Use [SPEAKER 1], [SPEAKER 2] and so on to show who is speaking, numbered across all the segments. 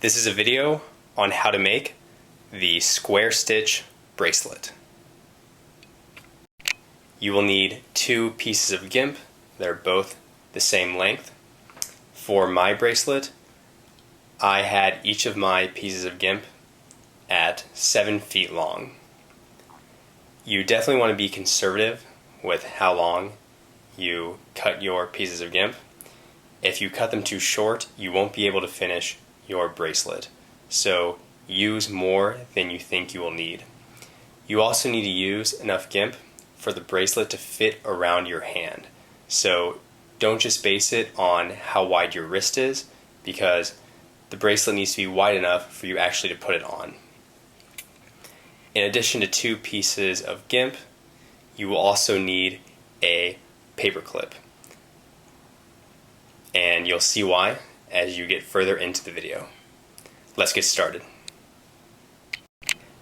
[SPEAKER 1] This is a video on how to make the square stitch bracelet. You will need 2 pieces of gimp that are both the same length. For my bracelet, I had each of my pieces of gimp at 7 feet long. You definitely want to be conservative with how long you cut your pieces of gimp. If you cut them too short, you won't be able to finish your bracelet. So use more than you think you will need. You also need to use enough gimp for the bracelet to fit around your hand. So don't just base it on how wide your wrist is, because the bracelet needs to be wide enough for you actually to put it on. In addition to 2 pieces of gimp, you will also need a paper clip. And you'll see why as you get further into the video. Let's get started.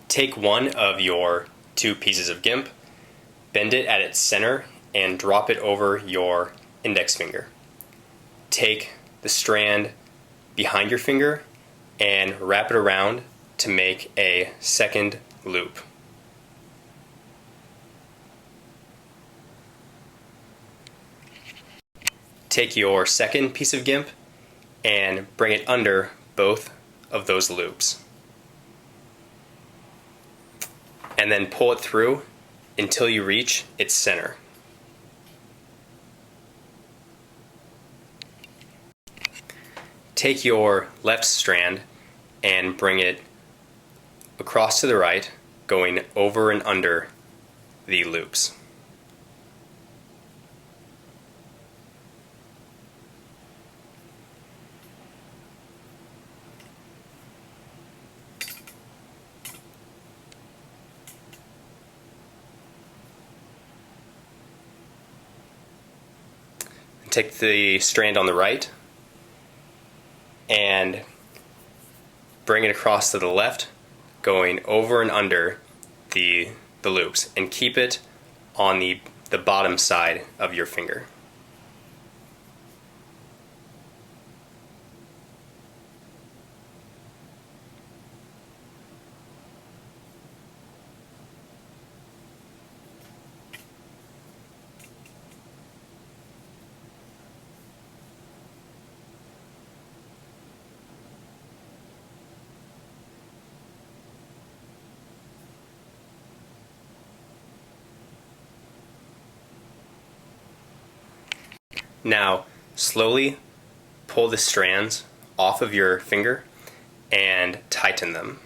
[SPEAKER 1] Take one of your 2 pieces of gimp, bend it at its center, and drop it over your index finger. Take the strand behind your finger and wrap it around to make a second loop. Take your second piece of gimp and bring it under both of those loops. And then pull it through until you reach its center. Take your left strand and bring it across to the right, going over and under the loops. Take the strand on the right and bring it across to the left, going over and under the loops, and keep it on the bottom side of your finger. Now, slowly pull the strands off of your finger and tighten them.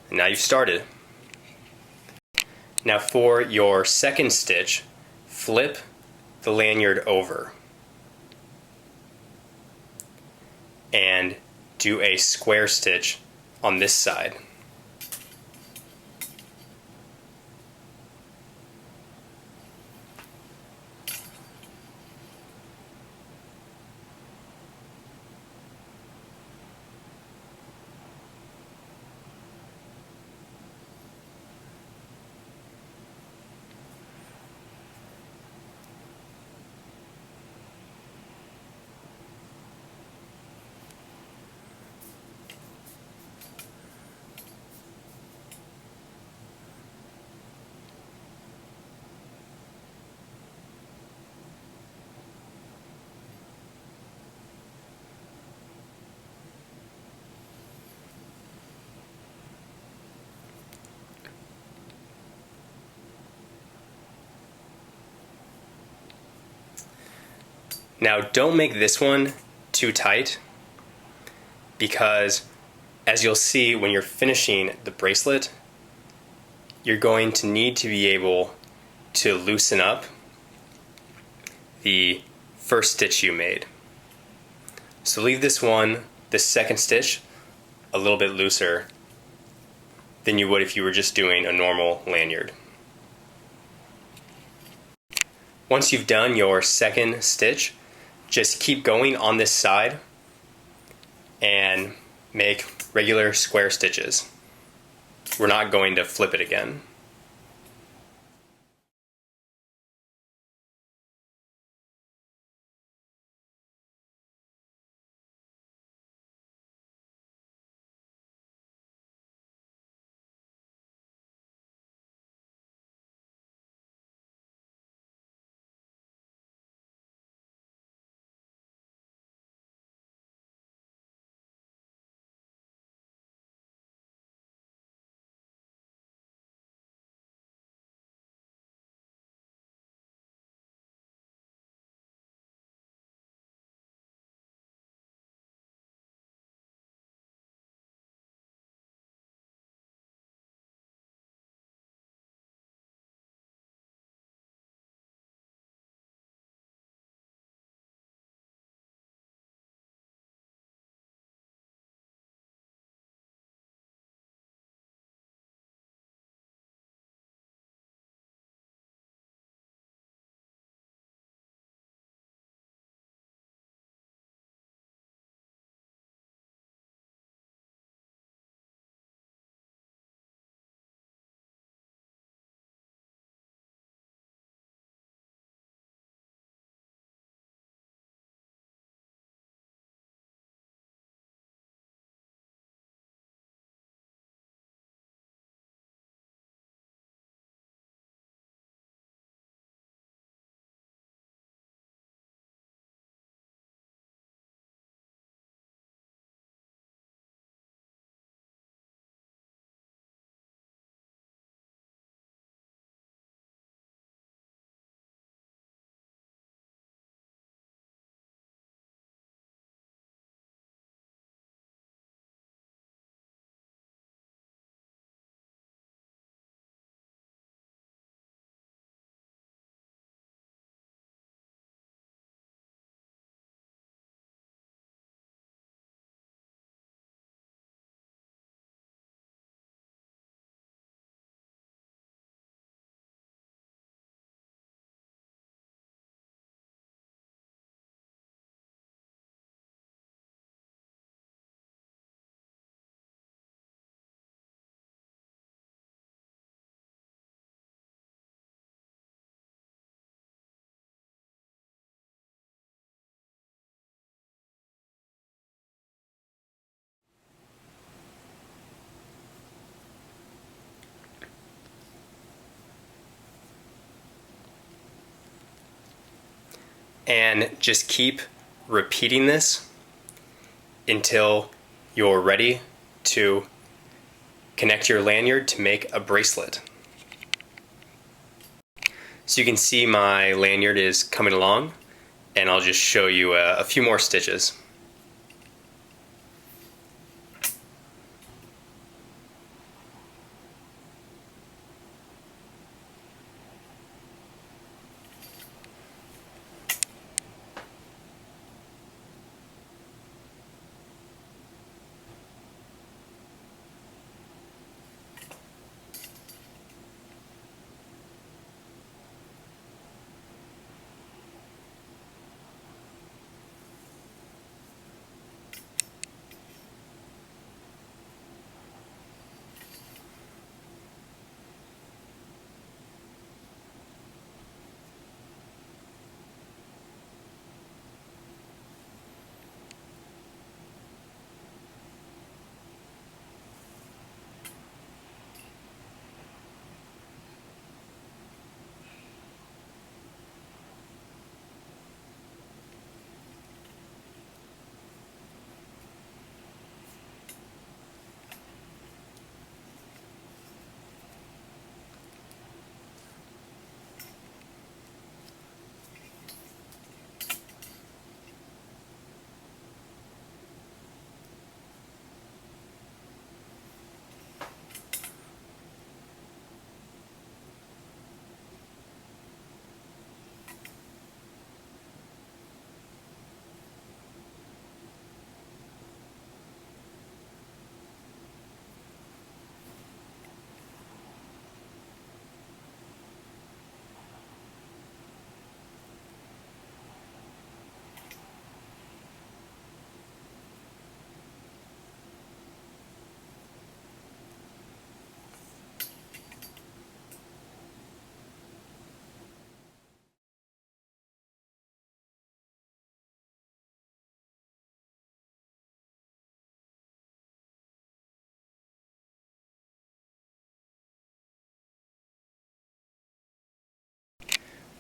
[SPEAKER 1] Now you've started. Now for your second stitch, flip the lanyard over and do a square stitch on this side. Now don't make this one too tight, because as you'll see when you're finishing the bracelet, you're going to need to be able to loosen up the first stitch you made. So leave this second stitch, a little bit looser than you would if you were just doing a normal lanyard. Once you've done your second stitch, just keep going on this side and make regular square stitches. We're not going to flip it again. And just keep repeating this until you're ready to connect your lanyard to make a bracelet. So you can see my lanyard is coming along, and I'll just show you a few more stitches.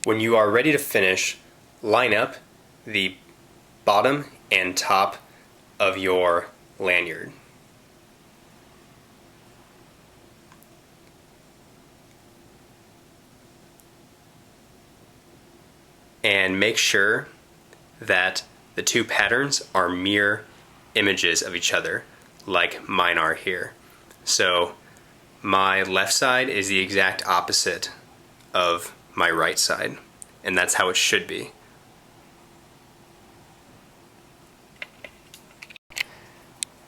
[SPEAKER 1] When you are ready to finish, line up the bottom and top of your lanyard. And make sure that the two patterns are mirror images of each other, like mine are here. So my left side is the exact opposite of my right side, and that's how it should be.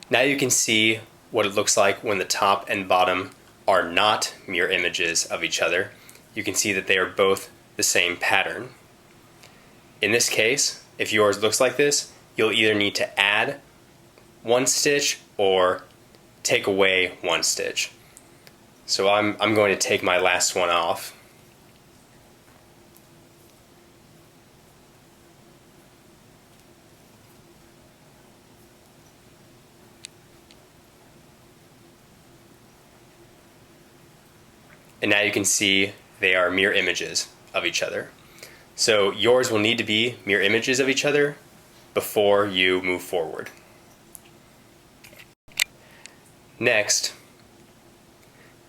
[SPEAKER 1] Now you can see what it looks like when the top and bottom are not mirror images of each other. You can see that they are both the same pattern. In this case, if yours looks like this, you'll either need to add one stitch or take away one stitch. So I'm going to take my last one off. And now you can see they are mirror images of each other. So yours will need to be mirror images of each other before you move forward. Next,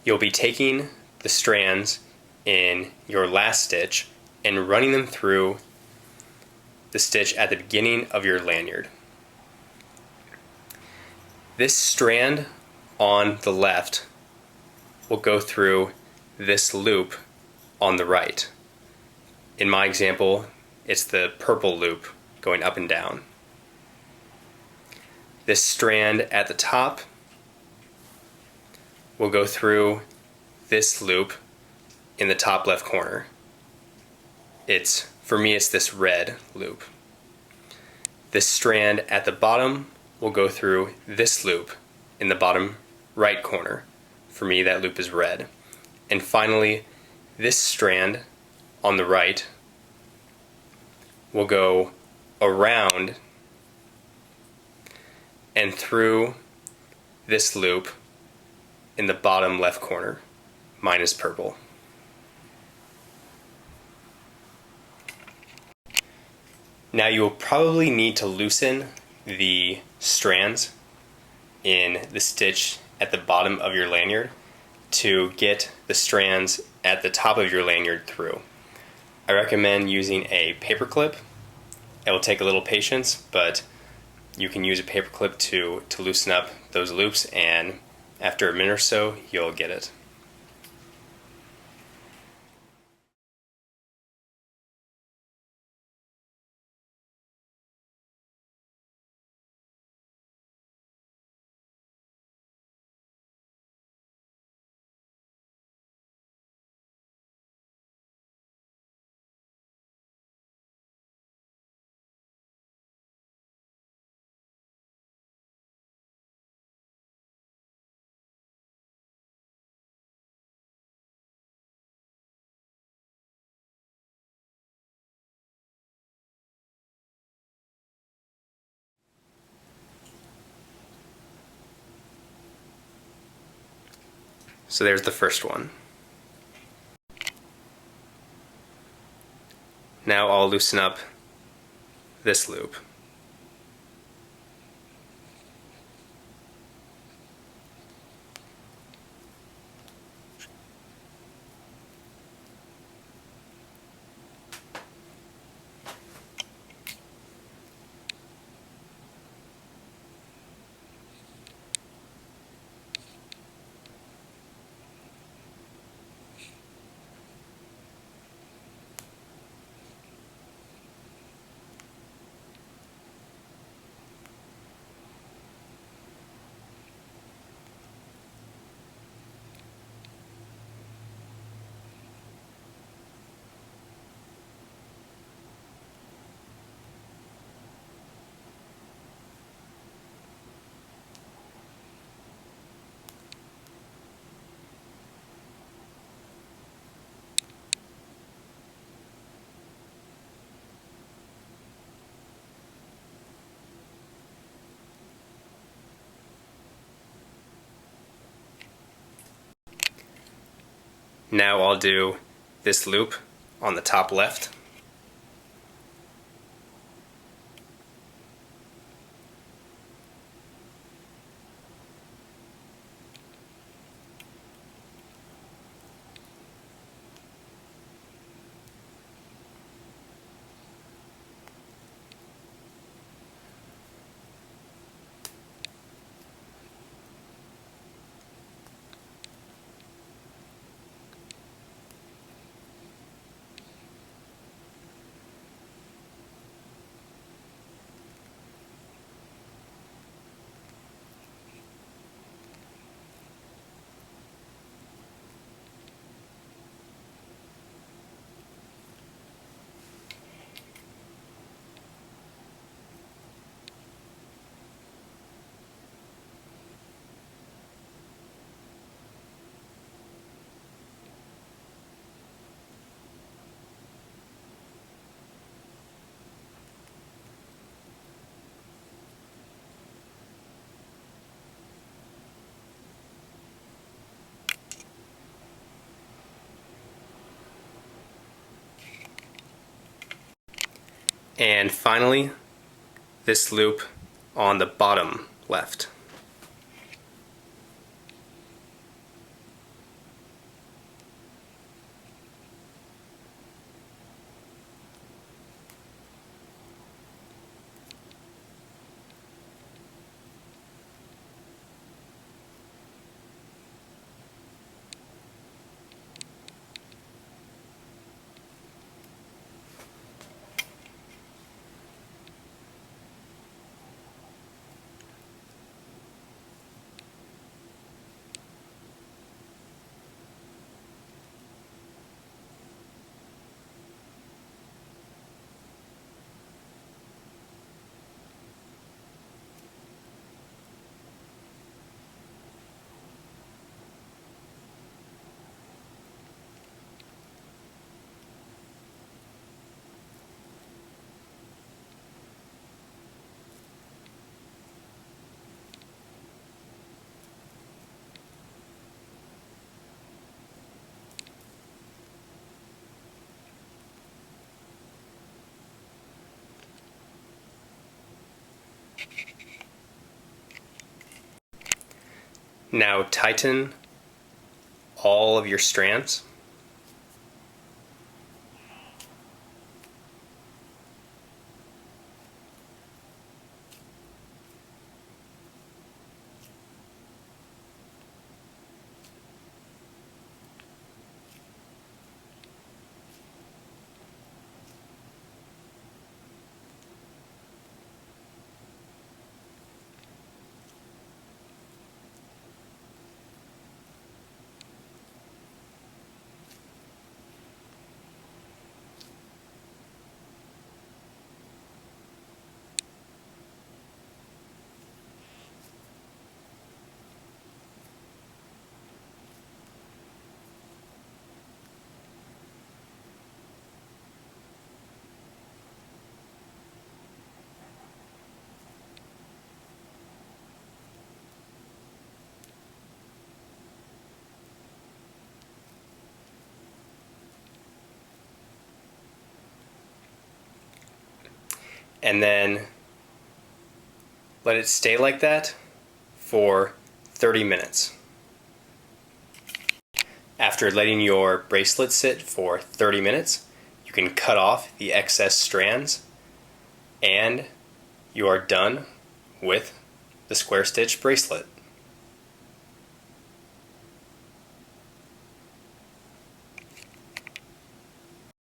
[SPEAKER 1] you'll be taking the strands in your last stitch and running them through the stitch at the beginning of your lanyard. This strand on the left will go through this loop on the right. In my example, it's the purple loop going up and down. This strand at the top will go through this loop in the top left corner. For me, it's this red loop. This strand at the bottom will go through this loop in the bottom right corner. For me, that loop is red. And finally, this strand on the right will go around and through this loop in the bottom left corner. Mine is purple. Now you will probably need to loosen the strands in the stitch at the bottom of your lanyard to get the strands at the top of your lanyard through. I recommend using a paper clip. It will take a little patience, but you can use a paper clip to loosen up those loops, and after a minute or so, you'll get it. So there's the first one. Now I'll loosen up this loop. Now I'll do this loop on the top left. And finally, this loop on the bottom left. Now tighten all of your strands. And then let it stay like that for 30 minutes. After letting your bracelet sit for 30 minutes, you can cut off the excess strands and you are done with the square stitch bracelet.